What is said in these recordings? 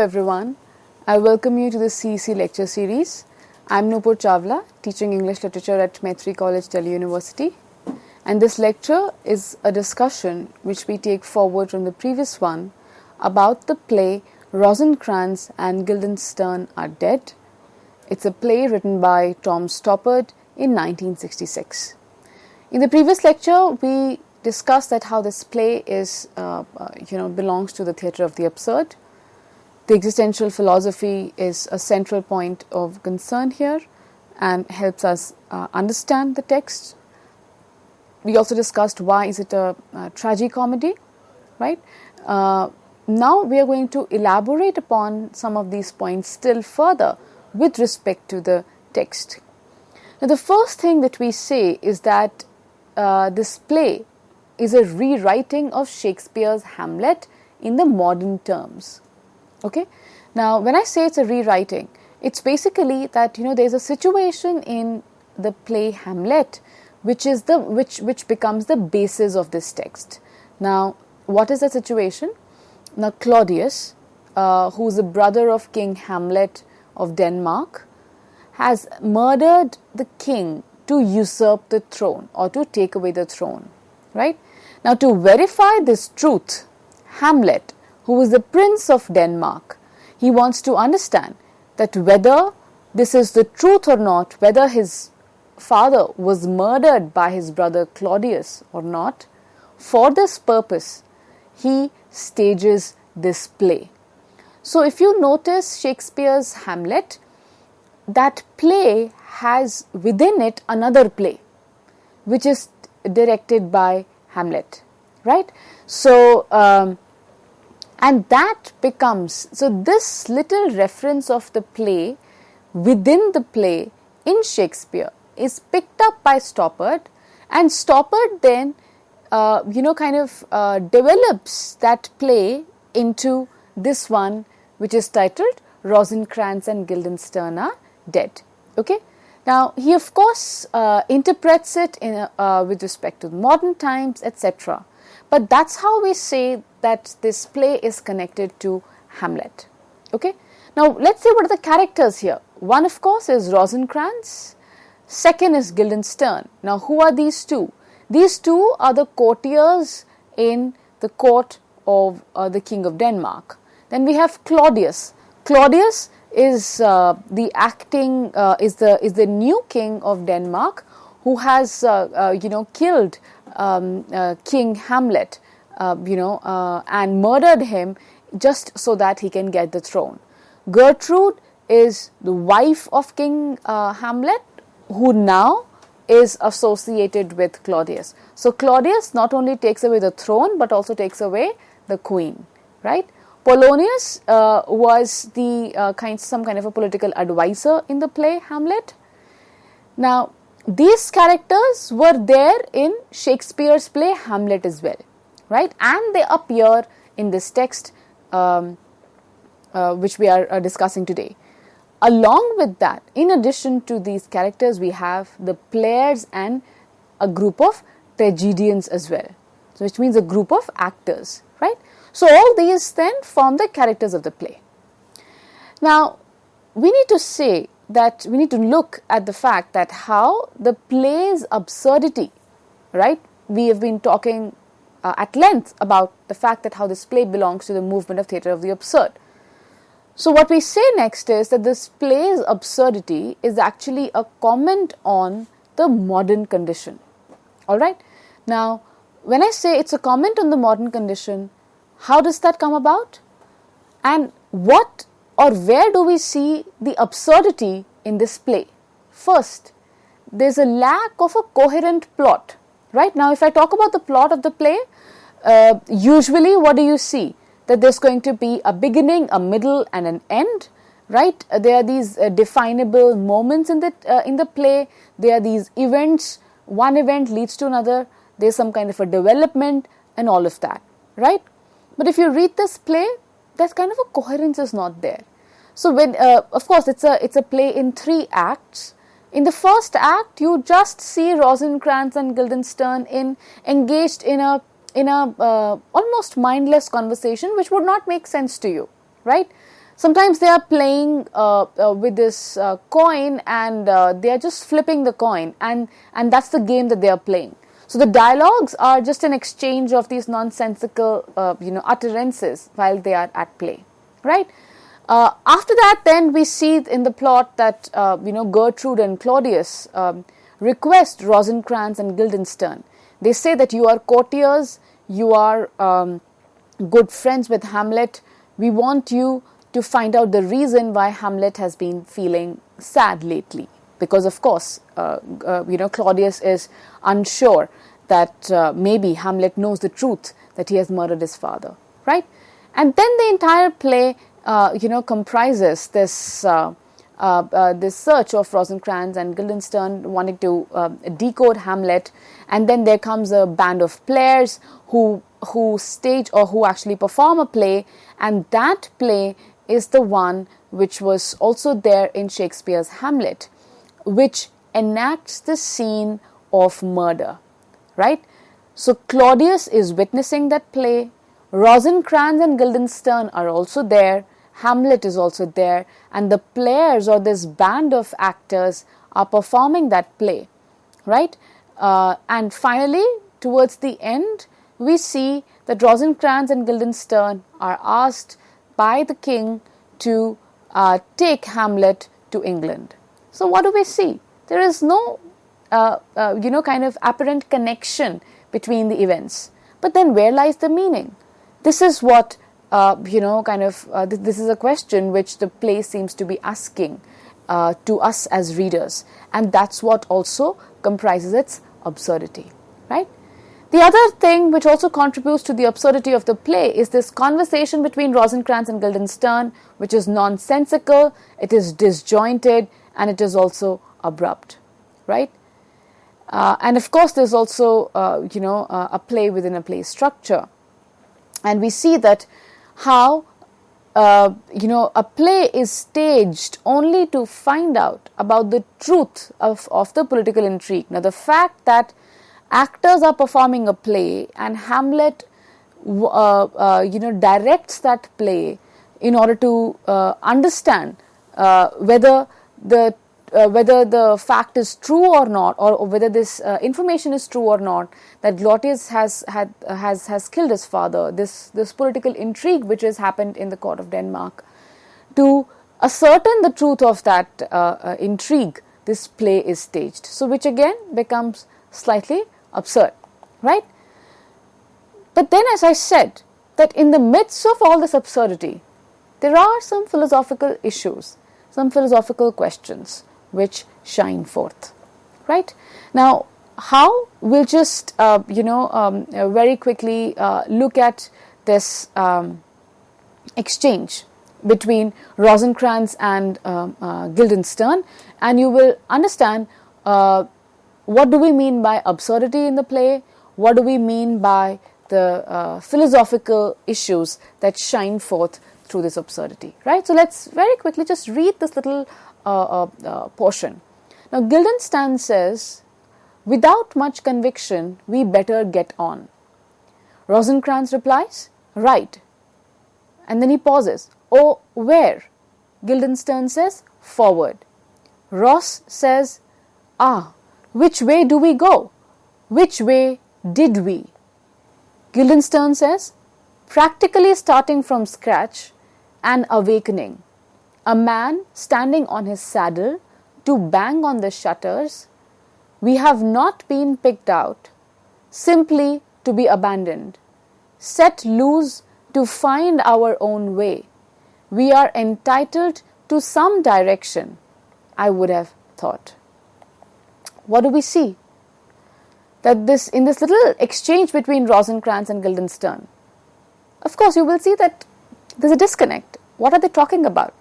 everyone. I welcome you to the CEC lecture series. I am Nupur Chawla, teaching English literature at Maitri College, Delhi University. And this lecture is a discussion which we take forward from the previous one about the play Rosencrantz and Guildenstern Are Dead. It's a play written by Tom Stoppard in 1966. In the previous lecture, we discussed that how this play is, belongs to the theatre of the absurd. The existential philosophy is a central point of concern here and helps us understand the text. We also discussed why is it a tragicomedy, right? Now we are going to elaborate upon some of these points still further with respect to the text. Now, the first thing that we say is that this play is a rewriting of Shakespeare's Hamlet in the modern terms. Okay. Now, when I say it's a rewriting, it's basically that there's a situation in the play Hamlet which becomes the basis of this text. Now, what is the situation? Now, Claudius, who is the brother of King Hamlet of Denmark, has murdered the king to usurp the throne or to take away the throne, right? Now, to verify this truth, Hamlet, who is the prince of Denmark, he wants to understand that whether this is the truth or not, whether his father was murdered by his brother Claudius or not. For this purpose, he stages this play. So, if you notice Shakespeare's Hamlet, that play has within it another play, which is directed by Hamlet, right? So, and that becomes, so this little reference of the play within the play in Shakespeare is picked up by Stoppard, and Stoppard then, develops that play into this one, which is titled Rosencrantz and Guildenstern Are Dead. Okay. Now, he of course interprets it in with respect to modern times, etc. But that's how we say that this play is connected to Hamlet. Okay. Now, let's see what are the characters here. One, of course, is Rosencrantz. Second is Guildenstern. Now, who are these two? These two are the courtiers in the court of the King of Denmark. Then we have Claudius. Claudius is the new king of Denmark, who has killed King Hamlet, and murdered him just so that he can get the throne. Gertrude is the wife of King Hamlet, who now is associated with Claudius. So Claudius not only takes away the throne but also takes away the queen, right? Polonius was the some kind of a political advisor in the play Hamlet. Now, these characters were there in Shakespeare's play Hamlet as well, right? And they appear in this text which we are discussing today. Along with that, in addition to these characters, we have the players and a group of tragedians as well, so which means a group of actors, right? So, all these then form the characters of the play. Now, we need to say that we need to look at the fact that how the play's absurdity, right? We have been talking at length about the fact that how this play belongs to the movement of theatre of the absurd. So, what we say next is that this play's absurdity is actually a comment on the modern condition. All right. Now, when I say it's a comment on the modern condition, how does that come about? And what or where do we see the absurdity in this play? First, there's a lack of a coherent plot. Right. Now, if I talk about the plot of the play, usually what do you see? That there's going to be a beginning, a middle and an end, right? There are these definable moments in the play. There are these events, one event leads to another, there's some kind of a development and all of that, right? But if you read this play, that kind of a coherence is not there. So when, of course, it's a play in 3 acts. In the first act, you just see Rosencrantz and Guildenstern engaged in a almost mindless conversation which would not make sense to you, right? Sometimes they are playing with this coin, and they are just flipping the coin, and that's the game that they are playing. So the dialogues are just an exchange of these nonsensical utterances while they are at play, right? After that, then we see in the plot that Gertrude and Claudius request Rosencrantz and Guildenstern. They say that you are courtiers, you are good friends with Hamlet. We want you to find out the reason why Hamlet has been feeling sad lately. Because of course, Claudius is unsure that maybe Hamlet knows the truth that he has murdered his father, right? And then the entire play, comprises this this search of Rosencrantz and Guildenstern wanting to decode Hamlet, and then there comes a band of players who stage or who actually perform a play, and that play is the one which was also there in Shakespeare's Hamlet, which enacts the scene of murder, right? So Claudius is witnessing that play, Rosencrantz and Guildenstern are also there, Hamlet is also there, and the players or this band of actors are performing that play, right? And finally, towards the end, we see that Rosencrantz and Guildenstern are asked by the king to take Hamlet to England. So what do we see? There is no, kind of apparent connection between the events. But then where lies the meaning? This is what, this is a question which the play seems to be asking to us as readers. And that's what also comprises its absurdity, right? The other thing which also contributes to the absurdity of the play is this conversation between Rosencrantz and Guildenstern, which is nonsensical, it is disjointed, and it is also abrupt, right? And of course, there's also, a play within a play structure. And we see that how, a play is staged only to find out about the truth of the political intrigue. Now, the fact that actors are performing a play and Hamlet, directs that play in order to understand whether the fact is true or not, or whether this information is true or not, that Claudius has killed his father, this political intrigue which has happened in the court of Denmark. To ascertain the truth of that intrigue, this play is staged. So which again becomes slightly absurd, right? But then, as I said, that in the midst of all this absurdity, there are some philosophical issues, some philosophical questions which shine forth, right? Now, how we'll just, very quickly look at this exchange between Rosencrantz and Guildenstern, and you will understand what do we mean by absurdity in the play, what do we mean by the philosophical issues that shine forth through this absurdity, right? So let's very quickly just read this little portion. Now, Guildenstern says, "Without much conviction, we better get on." Rosencrantz replies, "Right." And then he pauses. "Oh, where?" Guildenstern says, "Forward." Ross says, "Ah, which way do we go? Which way did we?" Guildenstern says, "Practically starting from scratch and awakening. A man standing on his saddle to bang on the shutters. We have not been picked out simply to be abandoned. Set loose to find our own way. We are entitled to some direction, I would have thought." What do we see? That in this little exchange between Rosencrantz and Guildenstern, of course, you will see that there's a disconnect. What are they talking about?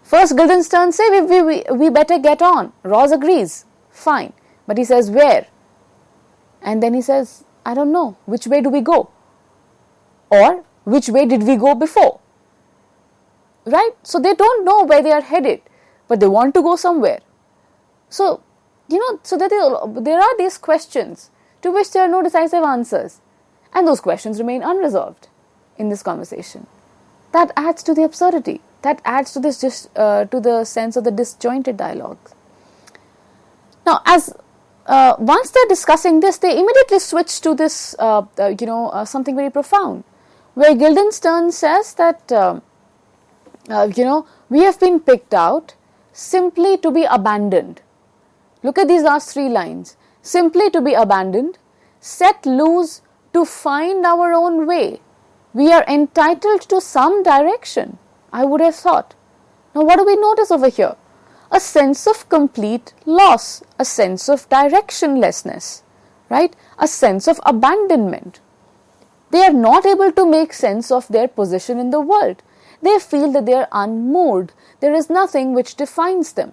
First, Guildenstern says, we better get on. Ross agrees. Fine. But he says, where? And then he says, I don't know. Which way do we go? Or, which way did we go before? Right? So they don't know where they are headed, but they want to go somewhere. So, so that there are these questions to which there are no decisive answers. And those questions remain unresolved in this conversation. That adds to the absurdity. that adds to this to the sense of the disjointed dialogue. Now, as once they're discussing this, they immediately switch to this, something very profound, where Guildenstern says that, we have been picked out simply to be abandoned. Look at these last 3 lines. Simply to be abandoned, set loose to find our own way. We are entitled to some direction, I would have thought. Now, what do we notice over here? A sense of complete loss, a sense of directionlessness, right? A sense of abandonment. They are not able to make sense of their position in the world. They feel that they are unmoored. There is nothing which defines them.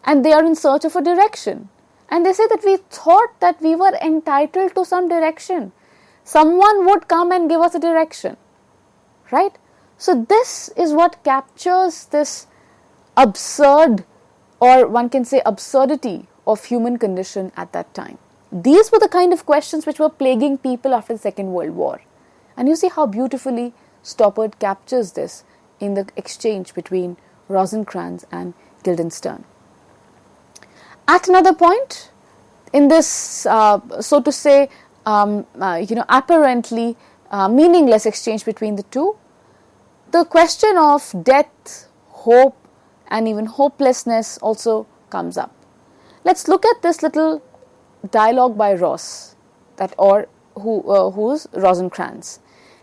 And they are in search of a direction. And they say that we thought that we were entitled to some direction. Someone would come and give us a direction, right? So this is what captures this absurd, or one can say absurdity, of human condition at that time. These were the kind of questions which were plaguing people after the Second World War. And you see how beautifully Stoppard captures this in the exchange between Rosencrantz and Guildenstern. At another point in this, so to say, apparently meaningless exchange between the two, the question of death, hope, and even hopelessness also comes up. Let's look at this little dialogue by Ross, who's Rosencrantz.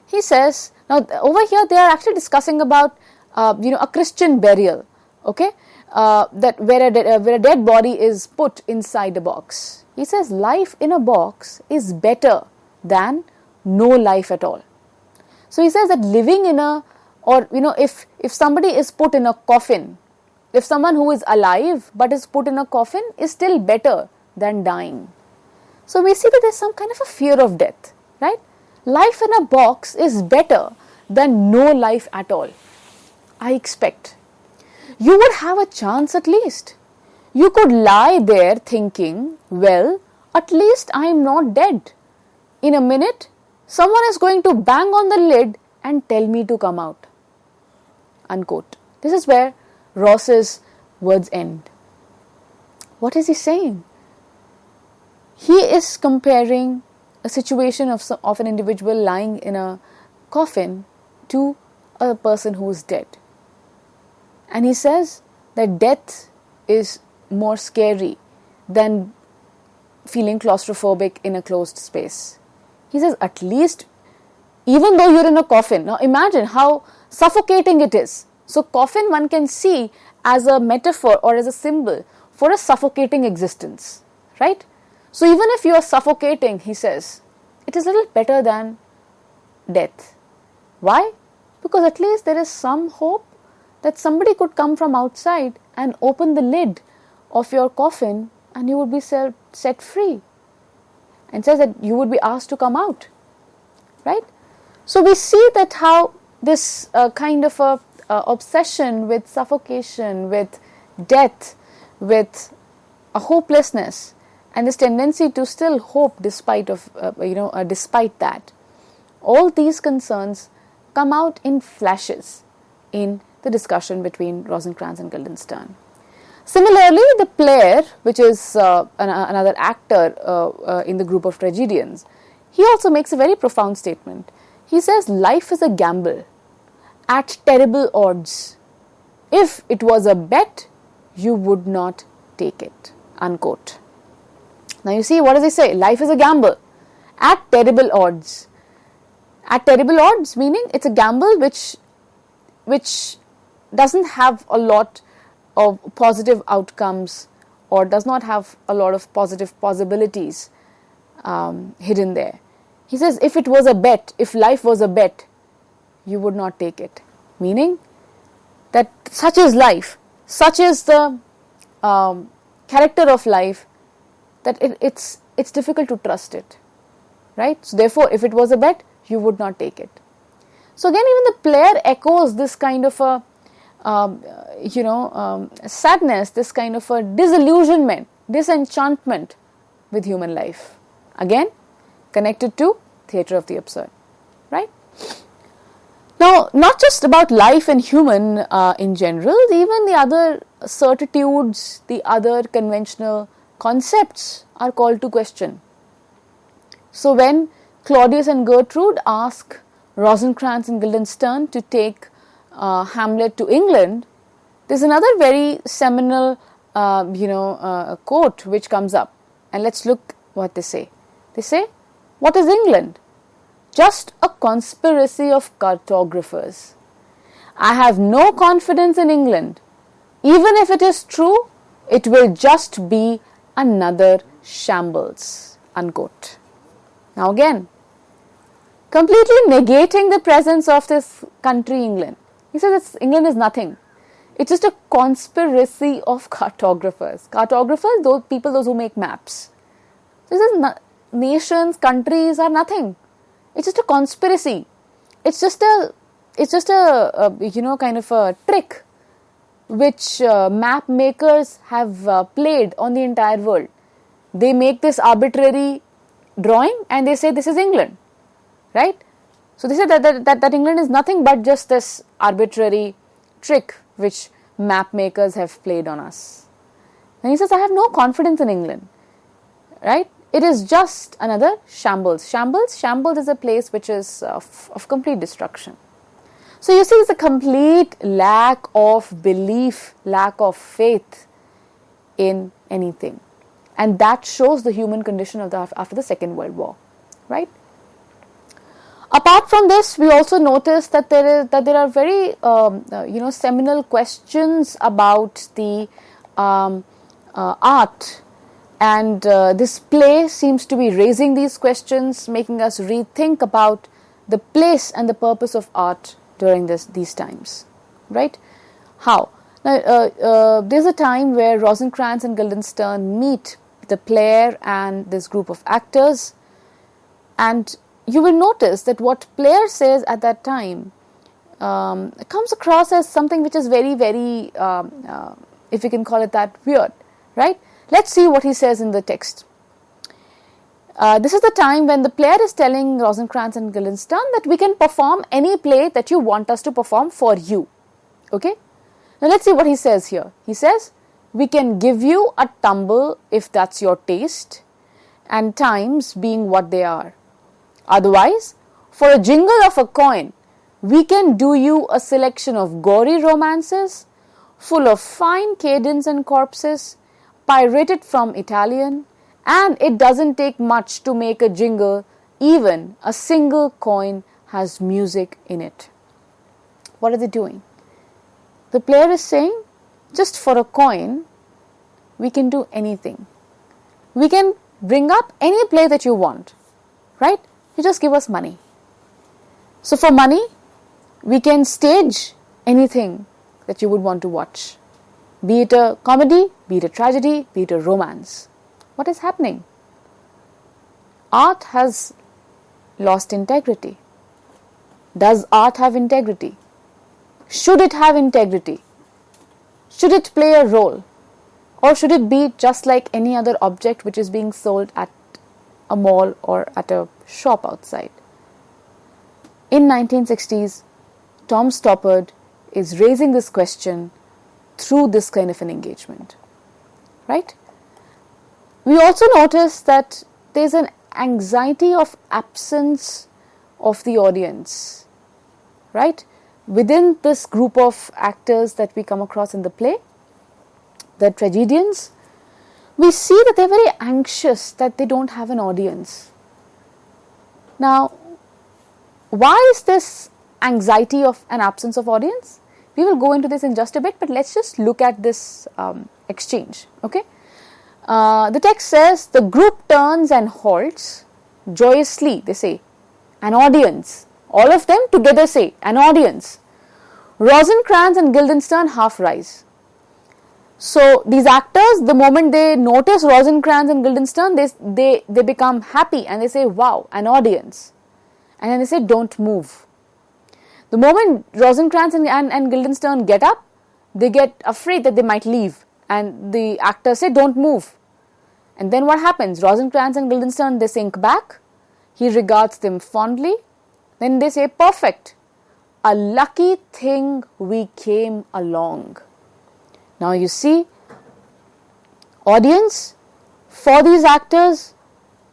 He says, now over here they are actually discussing about a Christian burial, okay, that where a dead body is put inside a box. He says life in a box is better than no life at all. So he says that living in if somebody is put in a coffin, if someone who is alive but is put in a coffin, is still better than dying. So we see that there's some kind of a fear of death, right? Life in a box is better than no life at all. I expect you would have a chance at least. You could lie there thinking, well, at least I am not dead. In a minute, someone is going to bang on the lid and tell me to come out. Unquote. This is where Ross's words end. What is he saying? He is comparing a situation of an individual lying in a coffin to a person who is dead. And he says that death is more scary than feeling claustrophobic in a closed space. He says at least, even though you're in a coffin, now imagine how suffocating it is. So coffin one can see as a metaphor or as a symbol for a suffocating existence, right? So even if you are suffocating, he says, it is a little better than death. Why? Because at least there is some hope that somebody could come from outside and open the lid of your coffin and you would be set free. And says that you would be asked to come out, right? So we see that how this kind of a obsession with suffocation, with death, with a hopelessness, and this tendency to still hope despite that, all these concerns come out in flashes in the discussion between Rosencrantz and Guildenstern. Similarly, the player, which is another actor in the group of tragedians, he also makes a very profound statement. He says, life is a gamble at terrible odds. If it was a bet, you would not take it. Unquote. Now you see, what does he say? Life is a gamble at terrible odds. At terrible odds, meaning it's a gamble which doesn't have a lot of positive outcomes or does not have a lot of positive possibilities hidden there. He says, if it was a bet, if life was a bet, you would not take it. Meaning that such is life, such is the character of life, that it's difficult to trust it, right? So therefore, if it was a bet, you would not take it. So again, even the player echoes this kind of a sadness, this kind of a disillusionment, disenchantment with human life. Again, connected to theatre of the absurd, right? Now, not just about life and human in general, even the other certitudes, the other conventional concepts are called to question. So when Claudius and Gertrude ask Rosencrantz and Guildenstern to take Hamlet to England, there's another very seminal quote which comes up, and let's look what they say. They say, "What is England? Just a conspiracy of cartographers. I have no confidence in England. Even if it is true, it will just be another shambles." Unquote. Now again, completely negating the presence of this country, England. He says England is nothing. It's just a conspiracy of cartographers. Cartographers, those who make maps. So he says nations, countries are nothing. It's just a conspiracy. It's just a kind of a trick which map makers have played on the entire world. They make this arbitrary drawing and they say this is England, right? So they say that England is nothing but just this arbitrary trick which map makers have played on us. And he says, I have no confidence in England, right? It is just another shambles. Shambles is a place which is of complete destruction. So you see, it's a complete lack of belief, lack of faith in anything. And that shows the human condition after the Second World War, right? Apart from this, we also notice that there are very seminal questions about the art, and this play seems to be raising these questions, making us rethink about the place and the purpose of art during these times, right? How? Now, there's a time where Rosencrantz and Guildenstern meet the player and this group of actors, and you will notice that what player says at that time comes across as something which is very, very, if you can call it that, weird, right? Let's see what he says in the text. This is the time when the player is telling Rosencrantz and Guildenstern that we can perform any play that you want us to perform for you. Okay? Now let's see what he says here. He says, we can give you a tumble if that's your taste, and times being what they are. Otherwise, for a jingle of a coin, we can do you a selection of gory romances, full of fine cadence and corpses, pirated from Italian, and it doesn't take much to make a jingle, even a single coin has music in it. What are they doing? The player is saying, just for a coin, we can do anything. We can bring up any play that you want, right? You just give us money. So for money, we can stage anything that you would want to watch. Be it a comedy, be it a tragedy, be it a romance. What is happening? Art has lost integrity. Does art have integrity? Should it have integrity? Should it play a role? Or should it be just like any other object which is being sold at a mall or at a shop outside? In 1960s, Tom Stoppard is raising this question through this kind of an engagement, right? We also notice that there's an anxiety of absence of the audience, right? Within this group of actors that we come across in the play, the tragedians, we see that they're very anxious that they don't have an audience. Now, why is this anxiety of an absence of audience? We will go into this in just a bit, but let's just look at this exchange, okay? The text says, the group turns and halts joyously, they say, an audience. All of them together say, an audience. Rosencrantz and Guildenstern half rise. So these actors, the moment they notice Rosencrantz and Guildenstern, they become happy and they say, wow, an audience. And then they say, don't move. The moment Rosencrantz and Guildenstern get up, they get afraid that they might leave. And the actors say, don't move. And then what happens? Rosencrantz and Guildenstern, they sink back. He regards them fondly. Then they say, perfect. a lucky thing we came along. Now you see, audience for these actors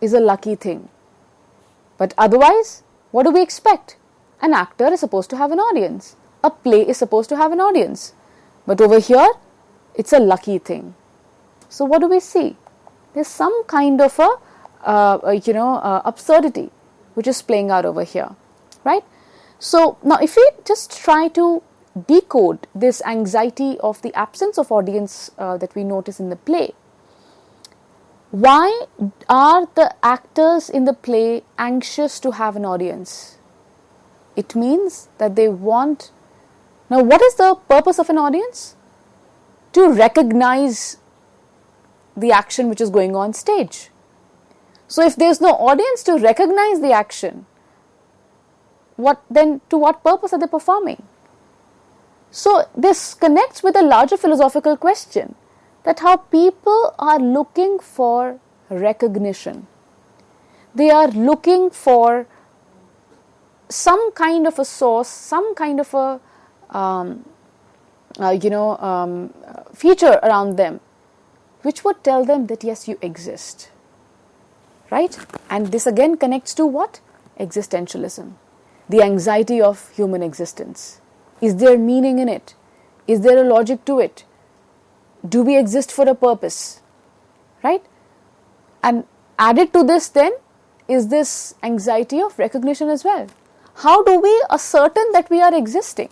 is a lucky thing. But otherwise, what do we expect? An actor is supposed to have an audience. A play is supposed to have an audience. But over here, it's a lucky thing. So what do we see? There's some kind of absurdity which is playing out over here, right? So now if we just try to decode this anxiety of the absence of audience that we notice in the play, why are the actors in the play anxious to have an audience? It means that they want... Now, what is the purpose of an audience? To recognize the action which is going on stage. So, if there is no audience to recognize the action, to what purpose are they performing? So, this connects with a larger philosophical question, that how people are looking for recognition. They are looking for some kind of a source, some kind of a feature around them, which would tell them that yes, you exist, right? And this again connects to what? Existentialism, the anxiety of human existence. Is there meaning in it? Is there a logic to it? Do we exist for a purpose, right? And added to this then is this anxiety of recognition as well. How do we ascertain that we are existing,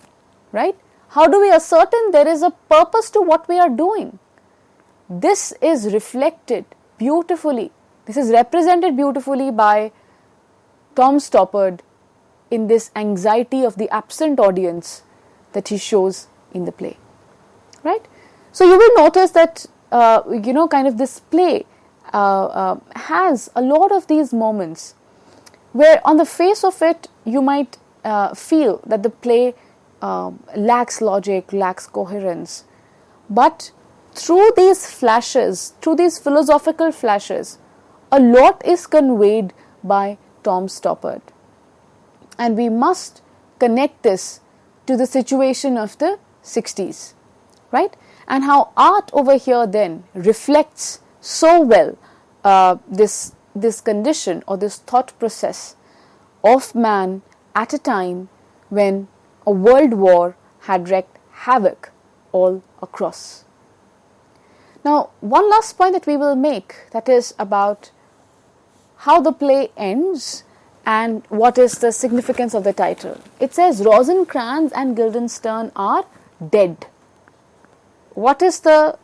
right? How do we ascertain there is a purpose to what we are doing? This is reflected beautifully. This is represented beautifully by Tom Stoppard in this anxiety of the absent audience that he shows in the play, right? So you will notice that, this play has a lot of these moments where on the face of it, you might feel that the play lacks logic, lacks coherence. But through these flashes, through these philosophical flashes, a lot is conveyed by Tom Stoppard. And we must connect this to the situation of the 60s, right? And how art over here then reflects so well this condition or this thought process of man at a time when a world war had wreaked havoc all across. Now, one last point that we will make, that is about how the play ends and what is the significance of the title. It says Rosencrantz and Guildenstern are dead. What is the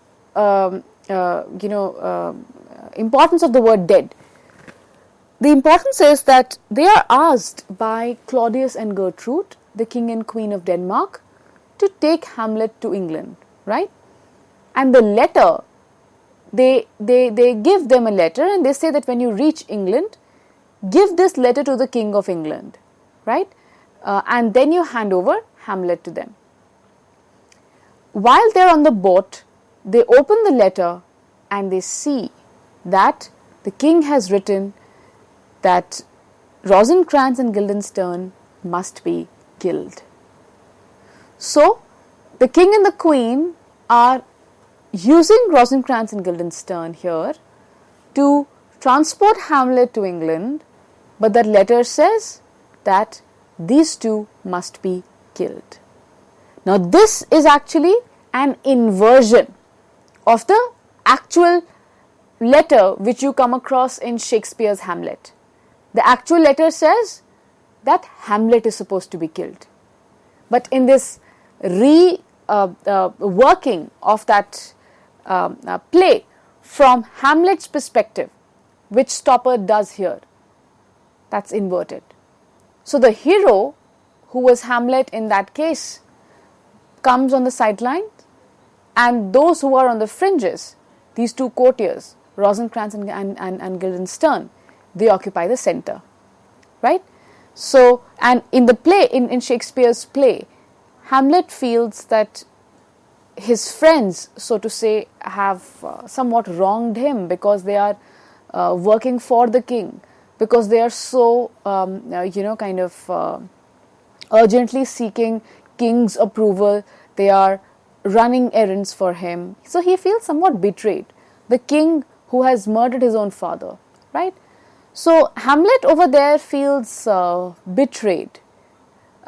importance of the word dead? The importance is that they are asked by Claudius and Gertrude, the king and queen of Denmark, to take Hamlet to England, right? And the letter, they give them a letter and they say that when you reach England, give this letter to the king of England, right? And then you hand over Hamlet to them. While they're on the boat, they open the letter and they see that the king has written that Rosencrantz and Guildenstern must be killed. So, the king and the queen are using Rosencrantz and Guildenstern here to transport Hamlet to England, but that letter says that these two must be killed. Now, this is actually an inversion of the actual letter which you come across in Shakespeare's Hamlet. The actual letter says that Hamlet is supposed to be killed. But in this working of that play from Hamlet's perspective, which Stoppard does here, that's inverted. So the hero, who was Hamlet in that case, comes on the sideline, and those who are on the fringes, these two courtiers, Rosencrantz and Guildenstern, they occupy the center, right? So, and in the play, in Shakespeare's play, Hamlet feels that his friends, so to say, have somewhat wronged him because they are working for the king, because they are so, urgently seeking king's approval. They are running errands for him. So he feels somewhat betrayed. The king who has murdered his own father, right? So Hamlet over there feels betrayed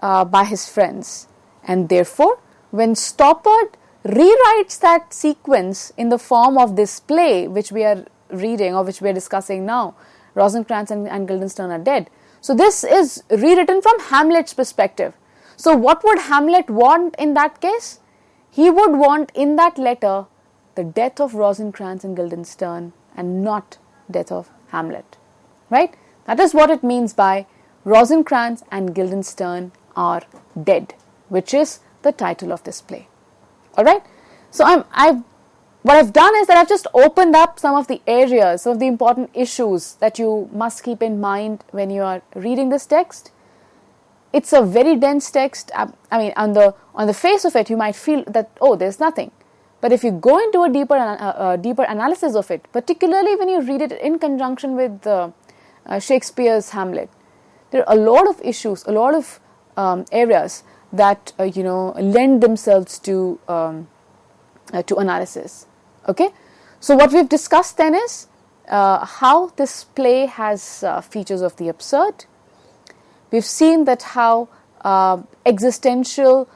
by his friends, and therefore when Stoppard rewrites that sequence in the form of this play which we are reading or which we are discussing now, Rosencrantz and Guildenstern are dead. So this is rewritten from Hamlet's perspective. So what would Hamlet want in that case? He would want in that letter the death of Rosencrantz and Guildenstern and not death of Hamlet. Right? That is what it means by Rosencrantz and Guildenstern are dead, which is the title of this play. Alright? So what I've done is that I've just opened up some of the areas, some of the important issues that you must keep in mind when you are reading this text. It's a very dense text. I mean, on the face of it, you might feel that, oh, there's nothing. But if you go into a deeper analysis of it, particularly when you read it in conjunction with Shakespeare's Hamlet, there are a lot of issues, a lot of areas that lend themselves to analysis. Okay, so what we've discussed then is how this play has features of the absurd. We've seen that how existential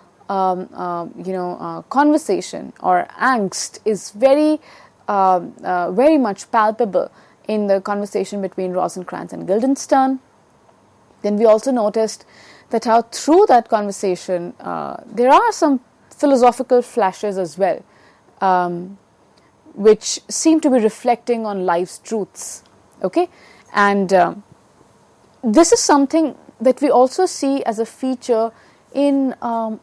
conversation or angst is very much palpable in the conversation between Rosencrantz and Guildenstern. Then we also noticed that how through that conversation there are some philosophical flashes as well, which seem to be reflecting on life's truths. Okay, and this is something that we also see as a feature in a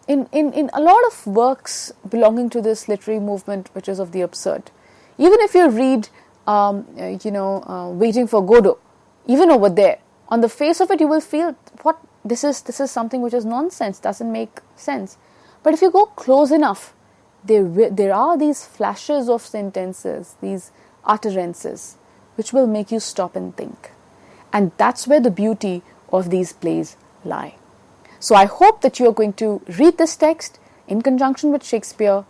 lot of works belonging to this literary movement, which is of the absurd. Even if you read, Waiting for Godot, even over there, on the face of it, you will feel what this is something which is nonsense, doesn't make sense. But if you go close enough, there are these flashes of sentences, these utterances, which will make you stop and think. And that's where the beauty of these plays lie. So I hope that you are going to read this text in conjunction with Shakespeare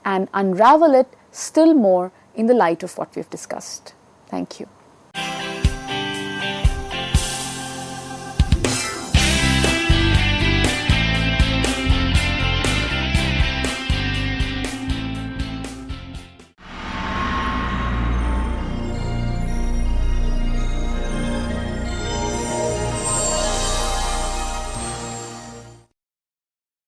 and unravel it still more in the light of what we've discussed. Thank you.